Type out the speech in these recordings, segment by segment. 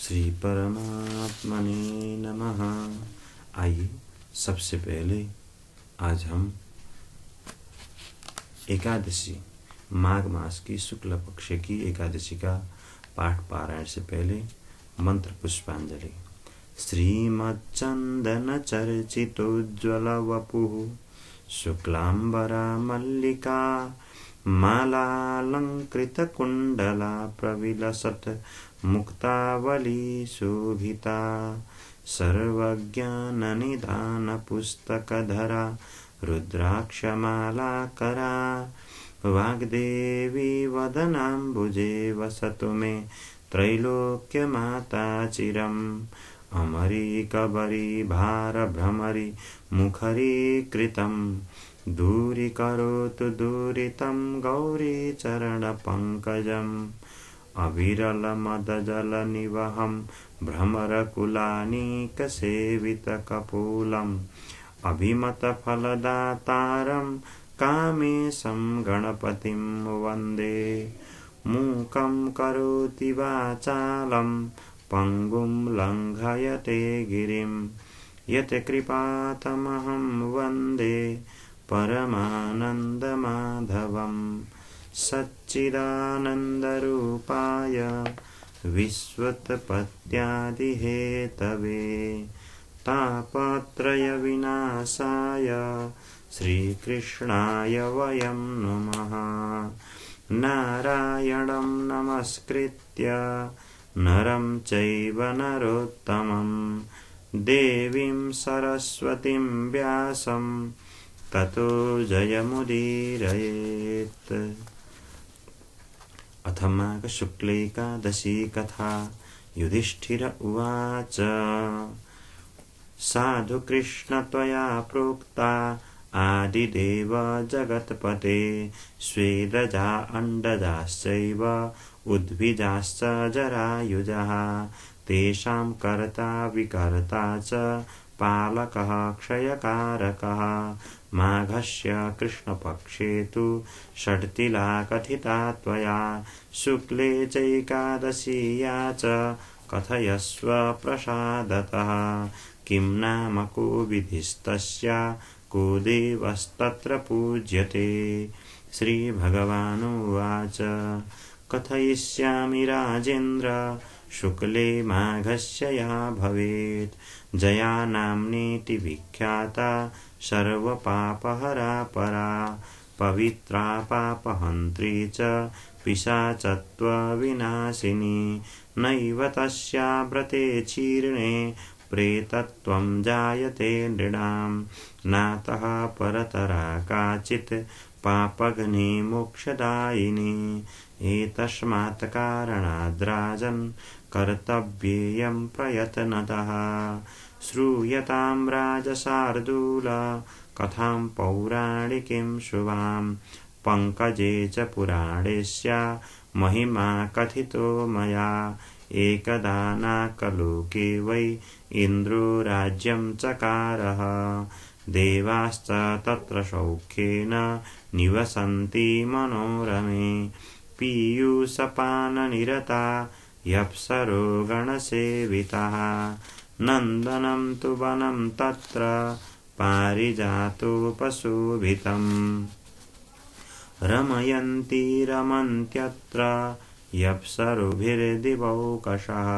श्री परमात्मने नमः। आइए सबसे पहले आज हम एकादशी माघ मास की शुक्ल पक्ष की एकादशी का पाठ पारायण से पहले मंत्र पुष्पांजलि। श्रीमच्चंदन चर्चितोज्ज्वल वपुः शुक्लांबरा मल्लिका मालालंकृत कुंडला प्रविलसत् मुक्तावली शोभिता सर्वज्ञाननिधान पुस्तकधरा रुद्राक्षमालाकरा वाग्देवी वदनाम्बुजे वसतु मे त्रैलोक्यमाता चिरम् अमरी कबरी भारभ्रमरी मुखरी कृतम् दूरीकरोतु दूरितं गौरी चरणपङ्कजम् अविरलमदजलनिवहं भ्रमरकुलानीकसेवितकपोलम् अभिमतफलदातारं कामेशं गणपतिं वन्दे। मूकं करोति वाचालं पङ्गुं लङ्घयते गिरिं यत्कृपातमहं वन्दे परमानन्दमाधवम्। सच्चिदानन्दरूपाय विश्वोत्पत्त्यादिहेतवे तापत्रयविनाशाय श्रीकृष्णाय वयं नमः। नारायणं नमस्कृत्य नरं चैव नरोत्तमं देवीं सरस्वतीं व्यासं ततो जयमुदीरयेत्। अथ माघ शुक्लैकादशी कथा। युधिष्ठिर उवाच साधु कृष्ण त्वया प्रोक्ता आदिदेव जगत्पते स्वेदजा अण्डजाश्चैव उद्भिजाश्च जरायुजः तेषां कर्ता विकर्ता च पालकः क्षयकारकः। माघस्य कृष्णपक्षे तु षट्तिला कथिता त्वया शुक्ले चैकादशीया च कथयस्व प्रसादतः। किं नाम को विधिस्तस्या को देवस्तत्र पूज्यते। श्रीभगवानुवाच कथयिष्यामि राजेन्द्र शुक्ले माघस्य या भवेत् जया नाम्नेति विख्याता सर्वपापहरा परा पवित्रा पापहन्त्री च पिशाचत्वविनाशिनी। नैव तस्या व्रते चीर्णे प्रेतत्वं जायते नृणां नातः परतरा काचित् पापघ्नी मोक्षदायिनी। एतस्मात् कारणाद् राजन् कर्तव्येयं प्रयत्नतः। श्रूयतां राजशार्दूल कथां पौराणिकीं शुभां पङ्कजे च पुराणेस्या महिमा कथितो मया। एकदा नाकलोके वै इन्द्रो राज्यं चकारः देवाश्च तत्र सौख्येन निवसन्ति मनोरमे। पीयूषपाननिरता यप्सरो गणसेवितः नन्दनं तु वनं तत्र पारिजातोपशोभितम्। रमयन्ति रमन्त्यत्र यप्सरोभिर्दिवौकशः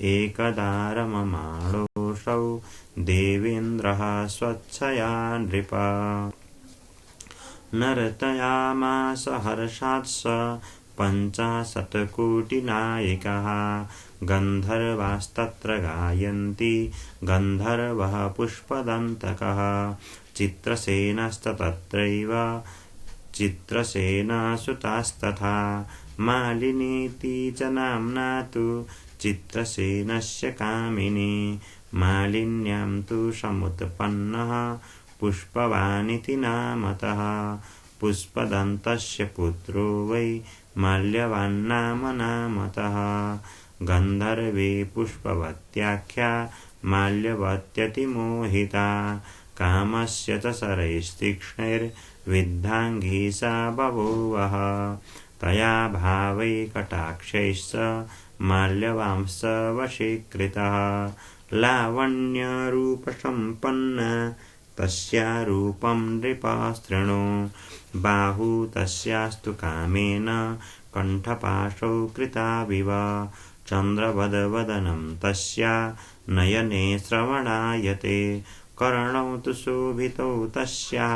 एकदा रममाणोऽसौ देवेन्द्रः स्वच्छया नृप। नर्तयामास हर्षात् स 50 कोटिनायकः गन्धर्वास्तत्र गायन्ति गन्धर्वः पुष्पदन्तकः। चित्रसेनस्तत्रैव चित्रसेनसुतास्तथा मालिनीति च नाम्ना तु चित्रसेनस्य कामिनी। मालिन्यां तु समुत्पन्नः पुष्पवानिति नामतः। पुष्पदन्तस्य पुत्रो वै माल्यवान्नाम नामतः। गन्धर्वे पुष्पवत्याख्या माल्यवत्यतिमोहिता कामस्य च शरैस्तीक्ष्णैर्विद्धाङ्गी सा बभूवः। तया भावैकटाक्षैश्च माल्यवांश्च वशीकृतः लावण्यरूपसम्पन्ना तस्या रूपं नृपशृणु बाहु तस्यास्तु कामेन कण्ठपाशौ कृताविव चन्द्रवदवदनं तस्या नयने श्रवणायते कर्णौ तु शोभितौ तस्या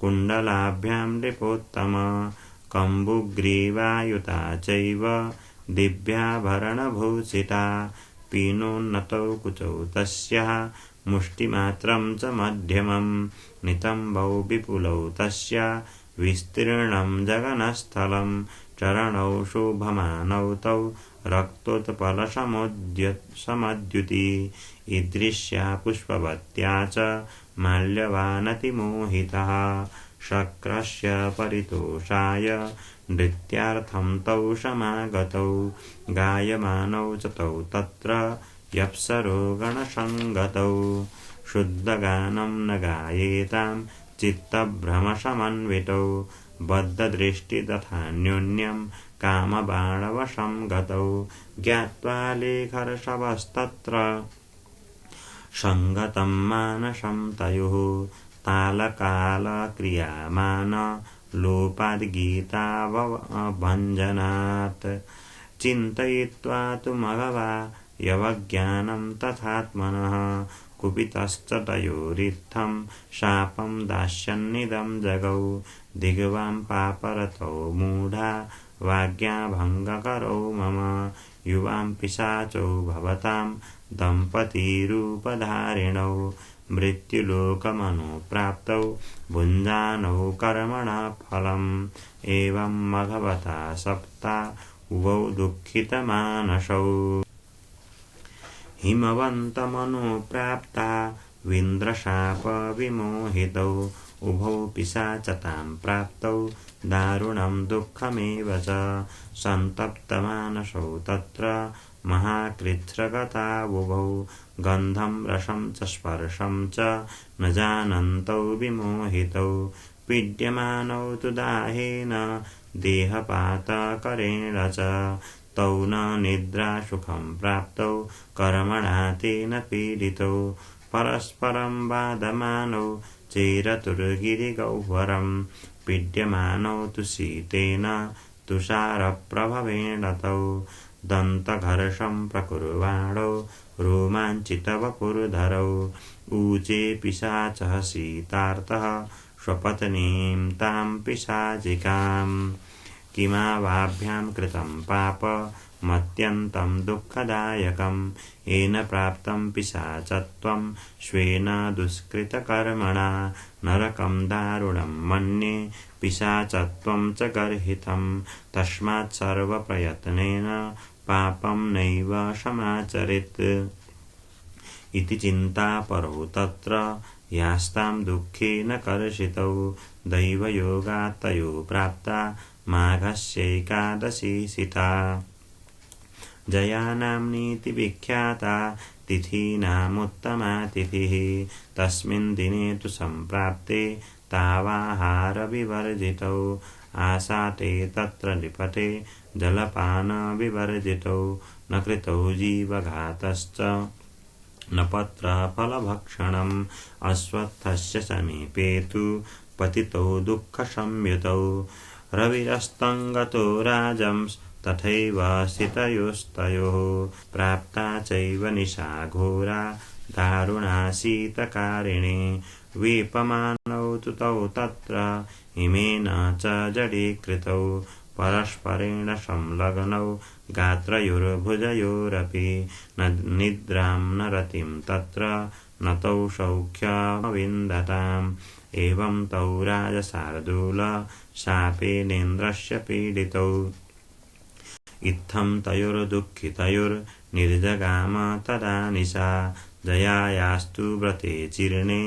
कुण्डलाभ्यां नृपोत्तम कम्बुग्रीवायुता चैव दिव्याभरणभूषिता पीनोन्नतौ कुचौ तस्याः मुष्टिमात्रं च मध्यमं नितम्बौ विपुलौ तस्या विस्तीर्णं जगनस्थलं चरणौ शोभमानौ तौ रक्तोत्पलसमुद्युति ईदृश्या पुष्पवत्या च माल्यवानतिमोहितः शक्रस्य परितोषाय नृत्यार्थं तौ समागतौ गायमानौ च तौ तत्र यप्सरो गणसङ्गतौ शुद्धगानं न गायेतां चित्तभ्रमसमन्वितौ बद्धदृष्टि तथान्योन्यं कामबाणवशं गतौ ज्ञात्वा लेखर्षवस्तत्र सङ्गतं मानसं तयोः तालकालक्रियामान लोपाद्गीताभञ्जनात् चिन्तयित्वा तु मघवा यवज्ञानं तथात्मनः कुपितश्च तयोरित्थं शापं दास्यन्निदं जगौ दिग्वां पापरतौ मूढा वाज्ञाभङ्गकरौ मम युवां पिशाचौ भवतां दम्पतीरूपधारिणौ मृत्युलोकमनुप्राप्तौ भुञ्जानौ कर्मणः फलम् एवं मघवता सप्ता उभौ दुःखितमानसौ हिमवन्तमनुप्राप्ता विन्द्रशापविमोहितौ उभौ पिशाचतां प्राप्तौ दारुणं दुःखमेव च सन्तप्तमानसौ तत्र महाकृच्छ्रगता उभौ गन्धं रसं च स्पर्शं च न जानन्तौ विमोहितौ पीड्यमानौ तु दाहेन देहपातकरेण च तौ न निद्रासुखं प्राप्तौ कर्मणा तेन पीडितौ परस्परं बाधमानौ चेरतुर्गिरिगह्वरं पीड्यमानौ तु शीतेन तुषारप्रभवेण तौ दन्तघर्षं प्रकुर्वाणौ रोमाञ्चितवपुर्धरौ ऊचे पिशाचः शीतार्तः स्वपत्नीं तां पिशाचिकाम् किमावाभ्यां कृतं पापमत्यन्तं दुःखदायकं येन प्राप्तं पिशाचत्वं स्वेन दुष्कृतकर्मणा नरकं दारुणं मन्ये पिशाचत्वं च गर्हितं तस्मात् सर्वप्रयत्नेन पापं नैव समाचरेत् इति चिन्तापरौ तत्र यास्तां दुःखेन कर्षितौ दैवयोगात् तयो प्राप्ता माघस्यैकादशी सिता जया नाम्नीति विख्याता तिथीनामुत्तमा तिथिः तस्मिन् दिने तु सम्प्राप्ते तावाहारविवर्जितौ आसाते तत्र नृपते जलपानविवर्जितौ न कृतौ जीवघातश्च न पत्रफलभक्षणम् अश्वत्थस्य समीपे तु पतितौ दुःखसंयुतौ रविरस्तङ्गतो राजंस् तथैव स्थितयोस्तयोः प्राप्ता चैव निशा घोरा दारुणा शीतकारिणी वीपमानौ तु तौ तत्र हिमेन च जडीकृतौ परस्परेण संलग्नौ गात्रयोर्भुजयोरपि न निद्रां न रतिं तत्र न तौ सौख्यमविन्दताम् एवं तौ राजशार्दूल शापेनेन्द्रस्य पीडितौ इत्थं तयोर्दुःखितयोर्निर्जगाम तदा निशा जयायास्तु व्रते चीर्णे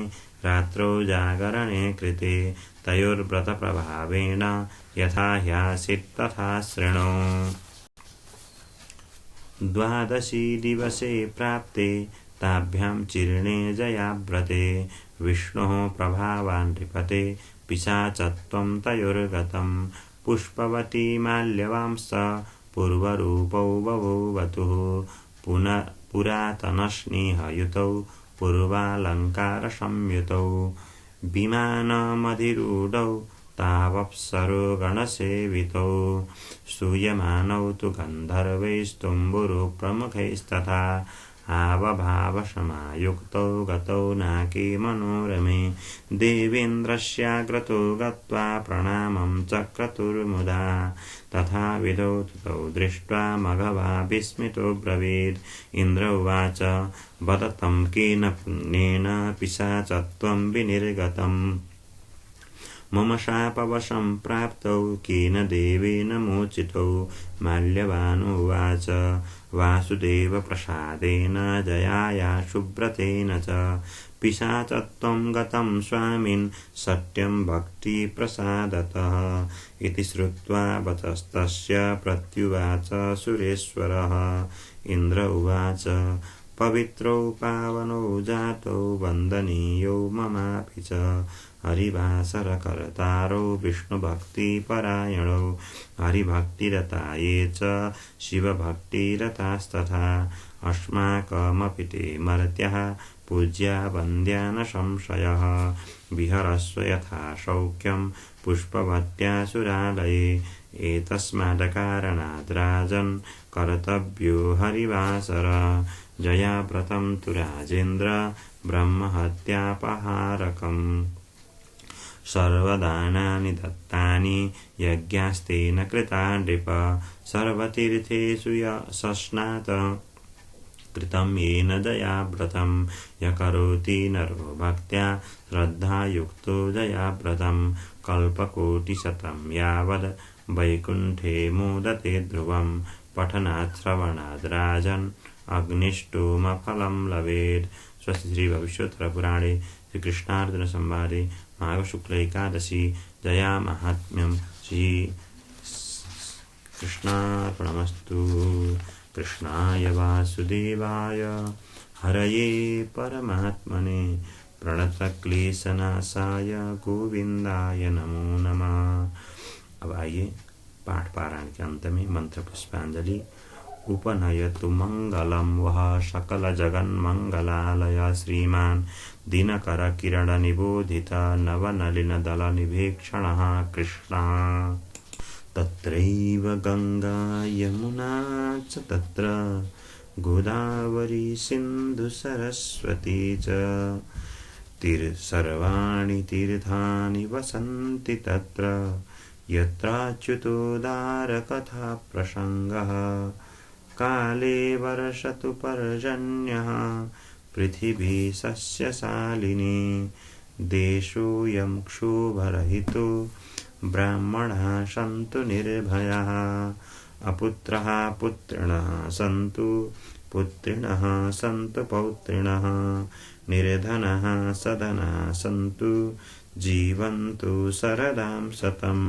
रात्रौ जागरणे कृते तयोर्व्रतप्रभावेन यथा ह्यासीत् तथा शृणु द्वादशी दिवसे प्राप्ते ताभ्यां चीर्णे जयाव्रते विष्णोः प्रभावान् नृपते पिशाचत्वं तयोर्गतं पुष्पवती माल्यवांस पूर्वरूपौ बभूवतुः पुरातनस्नेहयुतौ पूर्वालङ्कारसंयुतौ विमानमधिरूढौ तावप्सरो गणसेवितौ स्तूयमानौ तु गन्धर्वैस्तुम्बुरु प्रमुखैस्तथा हावभावसमायुक्तौ गतौ नाके मनोरमे देवेन्द्रस्याग्रतो गत्वा प्रणामं चक्रतुर्मुदा तथा विधौ तौ दृष्ट्वा मघवा विस्मितो ब्रवीत् इन्द्र उवाच वद तं केन पुण्येन पिशाचत्वं विनिर्गतम् मम शापवशं प्राप्तौ केन देवेन मोचितौ माल्यवानुवाच वासुदेवप्रसादेन जयाया सुव्रतेन च पिशाचत्वं गतं स्वामिन् सत्यं भक्तिप्रसादतः इति श्रुत्वा वचस्तस्य प्रत्युवाच सुरेश्वरः इन्द्र उवाच पवित्रौ पावनौ जातौ वन्दनीयौ ममापि च हरिवासरकर्तारौ विष्णुभक्तिपरायणौ हरिभक्तिरता ये च शिवभक्तिरतास्तथा अस्माकमपि ते मर्त्याः पूज्या वन्द्या न संशयः विहरस्व यथा शौक्यं पुष्पवत्यासुरालये एतस्माद् राजन् कर्तव्यो हरिवासर जयाव्रतं तु राजेन्द्र ब्रह्महत्यापहारकम् सर्वदानानि दत्तानि यज्ञास्तेन कृता नृप सर्वतीर्थेषु सस्नात कृतं येन जयाव्रतं य करोति नरो भक्त्या श्रद्धायुक्तो जयाव्रतं कल्पकोटिशतं यावद् वैकुण्ठे मोदते ध्रुवं पठनात् श्रवणाद् राजन् अग्निष्टोमफलं लभेत्। स्वस्ति श्री भविष्योत्तर पुराणे श्री कृष्णार्जुन संवादे माघ शुक्ल एकादशी जया महात्म्यं श्री कृष्णार्पणमस्तु। कृष्णाय वासुदेवाय हरये परमात्मने प्रणतक्लेशनाशाय गोविन्दाय नमो नमः। अब आइए पाठ पारायण के अंत में मंत्र पुष्पांजलि। उपनयतु मंगलम वह सकल जगन मंगलालय श्रीमान दिनकर किरण निबोधित नवनलिन दल निभीक्षण कृष्ण तत्रैव गंगा यमुना च तत्र गोदावरी सिंधु सरस्वती च सर्वाणि तीर्थानि वसन्ति तत्र यत्राच्युतोदार कथा प्रसंगः काले वर्षतु पर्जन्यः पृथिवी सस्यशालिनी देशोऽयं क्षोभरहितो ब्राह्मणाः सन्तु निर्भयाः अपुत्रः पुत्रिणः सन्तु पुत्रिणः सन्तु पौत्रिणः निर्धनः सधनाः सन्तु जीवन्तु शरदां शतं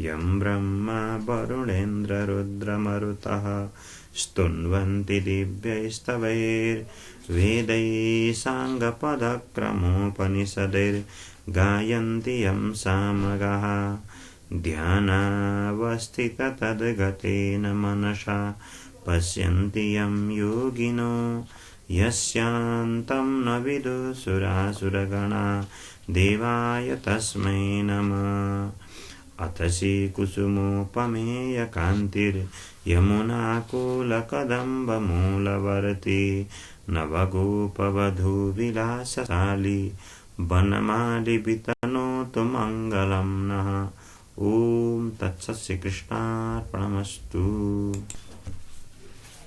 यं ब्रह्मा वरुणेन्द्र रुद्रमरुतः स्तुन्वन्ति दिव्यैस्तवैर्वेदैः साङ्गपदक्रमोपनिषदैर्गायन्ति यं सामगाः ध्यानावस्थिततद्गतेन मनसा पश्यन्ति यं योगिनो यस्यान्तं न विदुसुरासुरगणा देवाय तस्मै नमः। अथ श्रीकुसुमोपमेयकान्तिर्यमुनाकुलकदम्बमूलवर्ती नवगोपवधूविलासशाली वनमालिवितनोतु मङ्गलं नः। ओम तत्सत् श्री कृष्णार्पणमस्तु।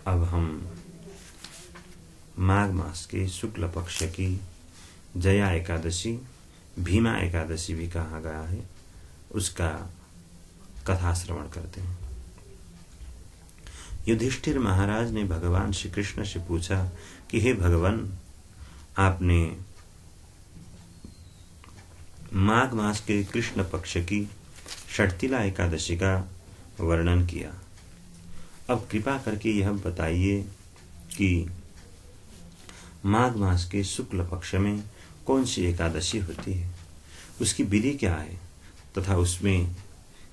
अब हम माघ मास के शुक्ल पक्ष की जया एकादशी, भीमा एकादशी भी कहा गया है, उसका कथा श्रवण करते हैं। युधिष्ठिर महाराज ने भगवान श्री कृष्ण से पूछा कि हे भगवान, आपने माघ मास के कृष्ण पक्ष की षटतिला एकादशी का वर्णन किया। अब कृपा करके यह बताइए कि माघ मास के शुक्ल पक्ष में कौन सी एकादशी होती है, उसकी विधि क्या है तथा उसमें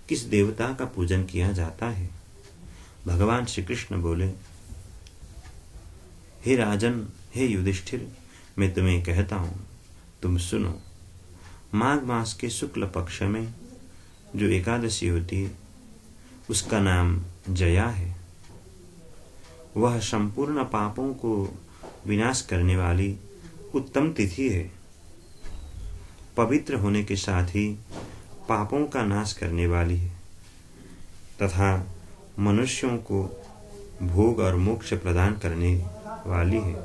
किस देवता का पूजन किया जाता है? भगवान श्री कृष्ण बोले, हे राजन, हे युधिष्ठिर, मैं तुम्हें कहता हूं, तुम सुनो। माघ मास के शुक्ल पक्ष में जो एकादशी होती है उसका नाम जया है। वह संपूर्ण पापों को विनाश करने वाली उत्तम तिथि है। पवित्र होने के साथ ही पापों का नाश करने वाली है तथा मनुष्यों को भोग और मोक्ष प्रदान करने वाली है।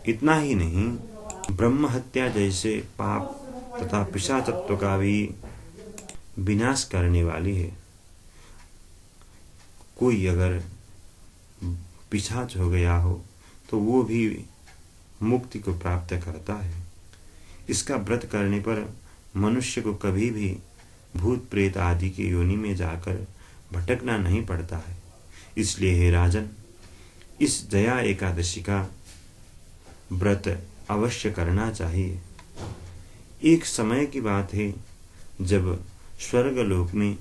इतना ही नहीं, ब्रह्म हत्या जैसे पाप तथा पिशाचत्व का भी विनाश करने वाली है। कोई अगर पिशाच हो गया हो तो वो भी मुक्ति को प्राप्त करता है। इसका व्रत करने पर मनुष्य को कभी भी भूत प्रेत आदि की योनि में जाकर भटकना नहीं पड़ता है। इसलिए हे राजन, इस जया एकादशी का व्रत अवश्य करना चाहिए। एक समय की बात है जब स्वर्गलोक में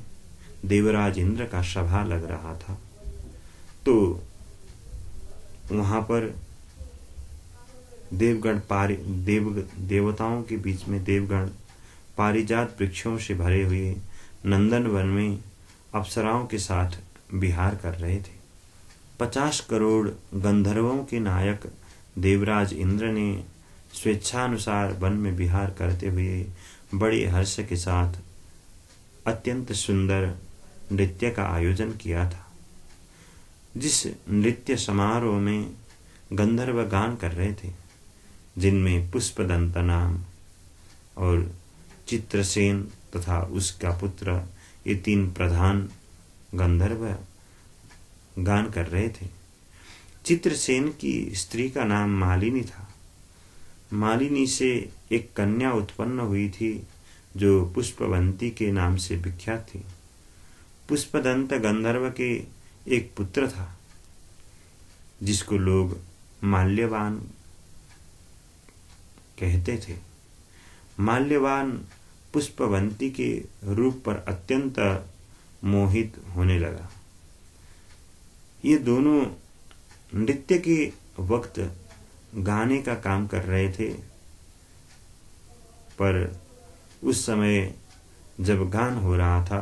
देवराज इंद्र का सभा लग रहा था, तो वहां पर देवताओं के बीच में देवगण पारिजात वृक्षों से भरे हुए नंदन वन में अप्सराओं के साथ विहार कर रहे थे। 50 करोड़ गंधर्वों के नायक देवराज इंद्र ने स्वेच्छानुसार वन में विहार करते हुए बड़े हर्ष के साथ अत्यंत सुंदर नृत्य का आयोजन किया था। जिस नृत्य समारोह में गंधर्व गान कर रहे थे, जिनमें पुष्पदंत नाम और चित्रसेन तथा उसका पुत्र, ये 3 प्रधान गंधर्व गान कर रहे थे। चित्रसेन की स्त्री का नाम मालिनी था। मालिनी से एक कन्या उत्पन्न हुई थी जो पुष्पवंती के नाम से विख्यात थी। पुष्पदंत गंधर्व के एक पुत्र था जिसको लोग माल्यवान कहते थे। माल्यवान पुष्पवंती के रूप पर अत्यंत मोहित होने लगा। ये दोनों नृत्य के वक्त गाने का काम कर रहे थे, पर उस समय जब गान हो रहा था,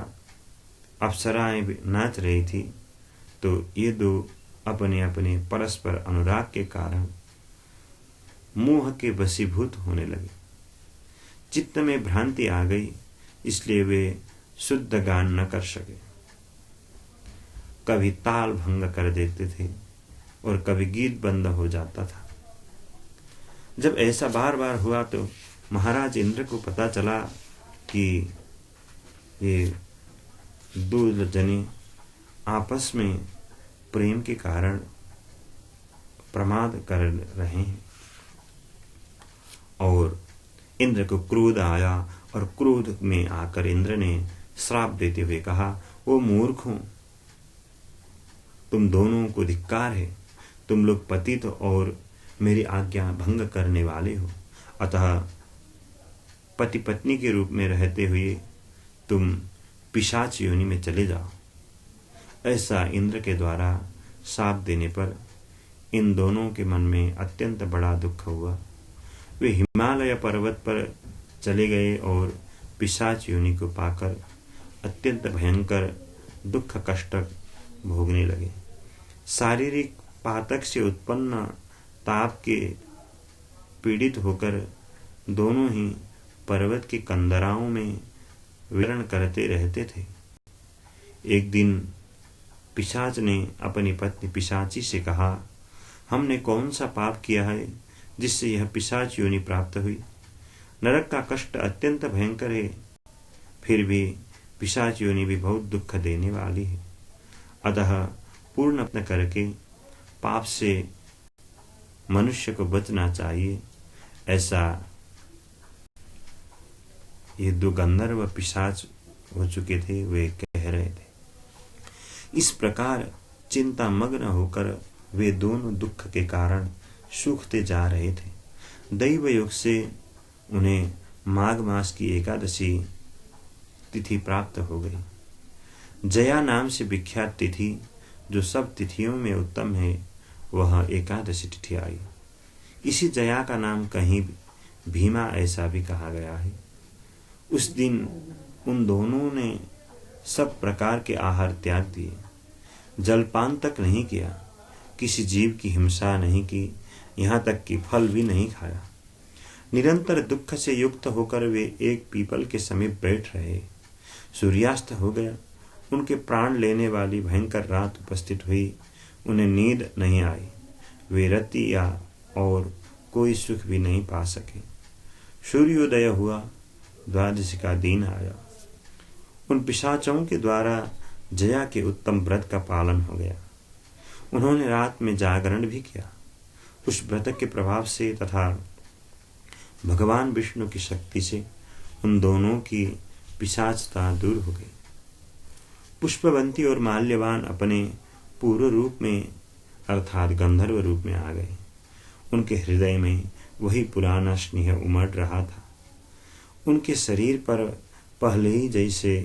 अप्सराएं नाच रही थी, तो ये दो अपने अपने परस्पर अनुराग के कारण मोह के वशीभूत होने लगे। चित्त में भ्रांति आ गई, इसलिए वे शुद्ध गान न कर सके। कभी ताल भंग कर देते थे और कभी गीत बंद हो जाता था। जब ऐसा बार बार हुआ तो महाराज इंद्र को पता चला कि ये 2 जने आपस में प्रेम के कारण प्रमाद कर रहे हैं, और इंद्र को क्रोध आया और क्रोध में आकर इंद्र ने श्राप देते हुए कहा, ओ मूर्खों, तुम दोनों को धिक्कार है। तुम लोग पतित और मेरी आज्ञा भंग करने वाले हो। अतः पति पत्नी के रूप में रहते हुए तुम पिशाच योनि में चले जाओ। ऐसा इंद्र के द्वारा शाप देने पर इन दोनों के मन में अत्यंत बड़ा दुख हुआ। वे हिमालय पर्वत पर चले गए और पिशाच योनि को पाकर अत्यंत भयंकर दुख कष्ट भोगने लगे। शारीरिक पातक से उत्पन्न ताप के पीड़ित होकर दोनों ही पर्वत की कंदराओं में विचरण करते रहते थे। एक दिन पिशाच ने अपनी पत्नी पिशाची से कहा, हमने कौन सा पाप किया है जिससे यह पिशाच योनि प्राप्त हुई? नरक का कष्ट अत्यंत भयंकर है, फिर भी पिशाच योनि भी बहुत दुख देने वाली है। अतः पूर्ण यत्न करके पाप से मनुष्य को बचना चाहिए, ऐसा ये 2 गंधर्व पिशाच हो चुके थे वे कह रहे थे। इस प्रकार चिंता मग्न होकर वे दोनों दुख के कारण सूखते जा रहे थे। दैव योग से उन्हें माघ मास की एकादशी तिथि प्राप्त हो गई। जया नाम से विख्यात तिथि जो सब तिथियों में उत्तम है, वह एकादशी तिथि आई। इसी जया का नाम कहीं भीमा ऐसा भी कहा गया है। उस दिन उन दोनों ने सब प्रकार के आहार त्याग दिए, जलपान तक नहीं किया, किसी जीव की हिंसा नहीं की, यहाँ तक कि फल भी नहीं खाया। निरंतर दुख से युक्त होकर वे एक पीपल के समीप बैठ रहे। सूर्यास्त हो गया। उनके प्राण लेने वाली भयंकर रात उपस्थित हुई। उन्हें नींद नहीं आई। वे रति या और कोई सुख भी नहीं पा सके। सूर्योदय हुआ। द्वादशी का दिन आया। उन पिशाचों के द्वारा जया के उत्तम व्रत का पालन हो गया। उन्होंने रात में जागरण भी किया। उस व्रत के प्रभाव से तथा भगवान विष्णु की शक्ति से उन दोनों की पिशाचता दूर हो गई। पुष्पवंती और माल्यवान अपने पूर्व रूप में अर्थात गंधर्व रूप में आ गए। उनके हृदय में वही पुराना स्नेह उमड़ रहा था। उनके शरीर पर पहले ही जैसे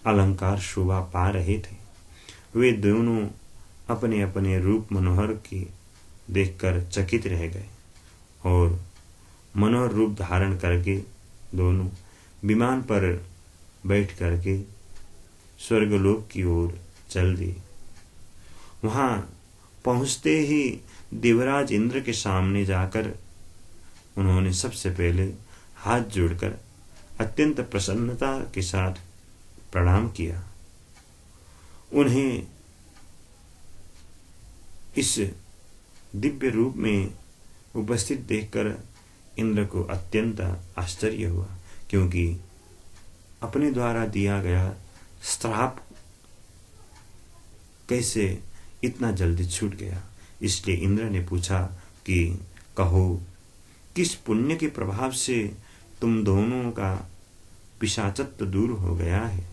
अलंकार शोभा पा रहे थे। वे दोनों अपने अपने रूप मनोहर की देखकर चकित रह गए और मनोहर रूप धारण करके दोनों विमान पर बैठ करके स्वर्गलोक की ओर चल दिए। वहां पहुंचते ही देवराज इंद्र के सामने जाकर उन्होंने सबसे पहले हाथ जोड़कर अत्यंत प्रसन्नता के साथ प्रणाम किया। उन्हें इस दिव्य रूप में उपस्थित देखकर इंद्र को अत्यंत आश्चर्य हुआ, क्योंकि अपने द्वारा दिया गया श्राप कैसे इतना जल्दी छूट गया। इसलिए इंद्र ने पूछा कि कहो, किस पुण्य के प्रभाव से तुम दोनों का पिशाचत्व दूर हो गया है?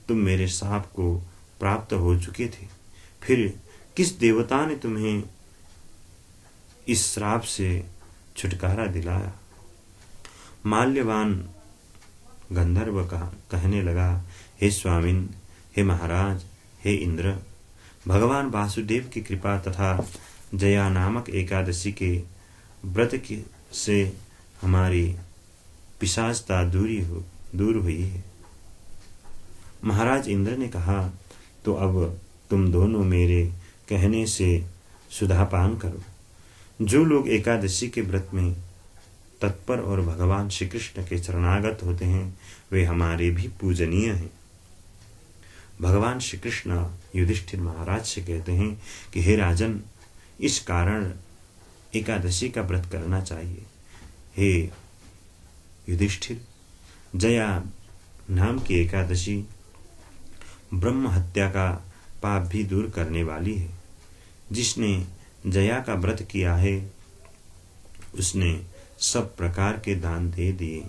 तुम मेरे शाप को प्राप्त हो चुके थे, फिर किस देवता ने तुम्हें इस श्राप से छुटकारा दिलाया? माल्यवान गंधर्व कहने लगा, हे स्वामिन, हे महाराज, हे इंद्र, भगवान वासुदेव की कृपा तथा जया नामक एकादशी के व्रत से हमारी पिशाचता दूर हुई है। महाराज इंद्र ने कहा, तो अब तुम दोनों मेरे कहने से सुधापान करो। जो लोग एकादशी के व्रत में तत्पर और भगवान श्री कृष्ण के शरणागत होते हैं, वे हमारे भी पूजनीय हैं। भगवान श्री कृष्ण युधिष्ठिर महाराज से कहते हैं कि हे राजन, इस कारण एकादशी का व्रत करना चाहिए। हे युधिष्ठिर, जया नाम की एकादशी ब्रह्म हत्या का पाप भी दूर करने वाली है। जिसने जया का व्रत किया है, उसने सब प्रकार के दान दे दिए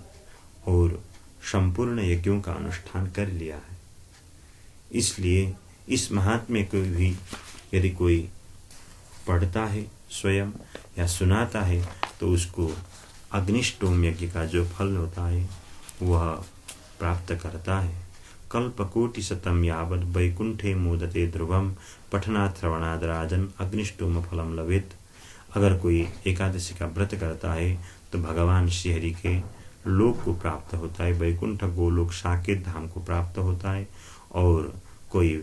और संपूर्ण यज्ञों का अनुष्ठान कर लिया है। इसलिए इस महात्म्य को भी यदि कोई पढ़ता है स्वयं या सुनाता है, तो उसको अग्निष्टोम यज्ञ का जो फल होता है वह प्राप्त करता है। कल्पकोटि शतम यावत् वैकुंठे मोदते ध्रुवम पठनात् श्रवणाद् राजन अग्निष्टोम फलम लभेत। अगर कोई एकादशी का व्रत करता है तो भगवान श्रीहरि के लोक को प्राप्त होता है, वैकुंठ गोलोक साकेत धाम को प्राप्त होता है। और कोई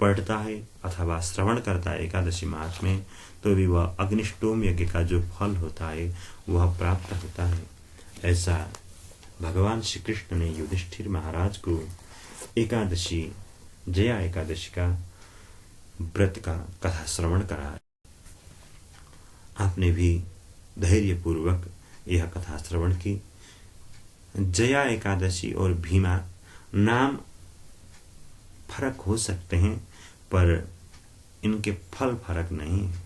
पढ़ता है अथवा श्रवण करता है एकादशी मास में, तो भी वह अग्निष्टोम यज्ञ का जो फल होता है वह प्राप्त होता है। ऐसा भगवान श्री कृष्ण ने युधिष्ठिर महाराज को एकादशी, जया एकादशी का व्रत का कथा श्रवण करा। आपने भी धैर्य पूर्वक यह कथा श्रवण की। जया एकादशी और भीमा नाम फर्क हो सकते हैं, पर इनके फल फर्क नहीं है।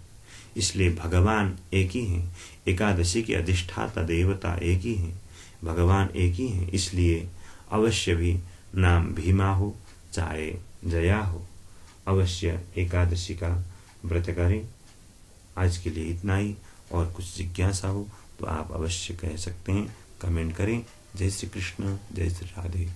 इसलिए भगवान एक ही हैं। एकादशी की अधिष्ठाता देवता एक ही हैं, भगवान एक ही हैं। इसलिए अवश्य भी नाम भीमा हो चाहे जया हो, अवश्य एकादशी का व्रत करें। आज के लिए इतना ही। और कुछ जिज्ञासा हो तो आप अवश्य कह सकते हैं, कमेंट करें। जय श्री कृष्ण, जय श्री राधे।